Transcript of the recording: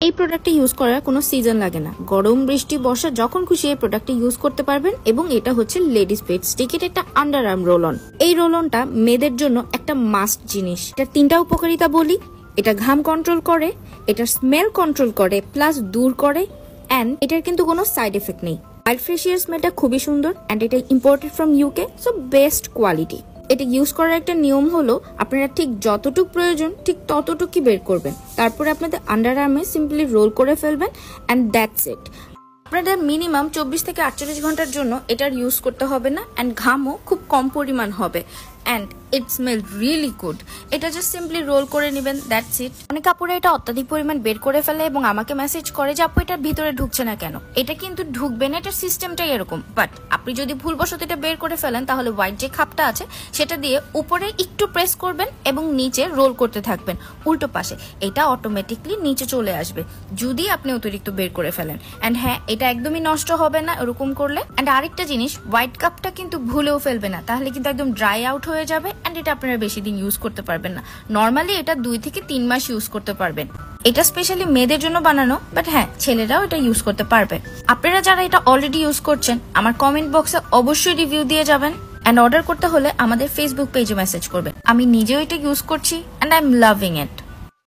এই প্রোডাক্টটা ইউজ করার কোনো সিজন লাগে না, গরম বৃষ্টি বর্ষা যখন খুশি এই প্রোডাক্টটা ইউজ করতে পারবেন। এবং এটা হচ্ছে লেডিস বেড স্টিক, এটা একটা আন্ডার আর্ম রোল অন। এই রোল অনটা মেয়েদের জন্য একটা মাস্ট জিনিস। এটা 3টা উপকারিতা বলি, এটা ঘাম কন্ট্রোল করে, এটা স্মেল কন্ট্রোল করে, প্লাস দূর করে, এন্ড এটার কিন্তু কোনো সাইড এফেক্ট নেই। ওয়াইল্ড ফ্রেশিয়ার স্মেলটা খুবই সুন্দর এন্ড এটা imported from UK, so best quality. এটা ইউজ করার একটা নিয়ম হলো আপনারা ঠিক যতটুকু প্রয়োজন ঠিক ততটুকুই বের করবেন, তারপরে আপনাদের আন্ডার আর্মে সিম্পলি রোল করে ফেলবেন এন্ড দ্যাটস ইট। আপনাদের মিনিমাম 24 থেকে 48 ঘন্টার জন্য এটার ইউজ করতে হবে না এন্ড ঘামও খুব কম পরিমাণ হবে and it smell really good. এটা জাস্ট সিম্পলি রোল করে নেবেন, দ্যাটস ইট। অনেক কাপড়ে এটা অত্যাধিক পরিমাণ বের করে ফেলে এবং আমাকে মেসেজ করে যে আপু এটার ভিতরে ঢুকছে না কেন। এটা কিন্তু ঢুকবে না, এটার সিস্টেমটাই এরকম। বাট আপনি যদি ভুলবশত এটা বের করে ফেলেন তাহলে হোয়াইট যে খাপটা আছে সেটা দিয়ে উপরে একটু প্রেস করবেন এবং নিচে রোল করতে থাকবেন উল্টো পাশে, এটা অটোমেটিকলি নিচে চলে আসবে যদি আপনি অতিরিক্ত বের করে ফেলেন। এন্ড হ্যাঁ, এটা একদমই নষ্ট হবে না এরকম করলে। এন্ড আরেকটা জিনিস, হোয়াইট কাপটা কিন্তু ভুলেও ফেলবে না, তাহলে কিন্তু একদম ড্রাই আউট হয়ে যাবে এন্ড এটা আপনারা বেশি দিন ইউজ করতে পারবেন না। নর্মালি এটা 2 থেকে 3 মাস ইউজ করতে পারবেন। এটা স্পেশালি মেয়েদের জন্য বানানো, বাট হ্যাঁ ছেলেরাও এটা ইউজ করতে পারবে। আপনারা যারা এটা অলরেডি ইউজ করছেন আমার কমেন্ট বক্সে অবশ্যই রিভিউ দিয়ে যাবেন এন্ড অর্ডার করতে হলে আমাদের ফেসবুক পেজে মেসেজ করবেন। আমি নিজেও এটা ইউজ করছি and I am loving it.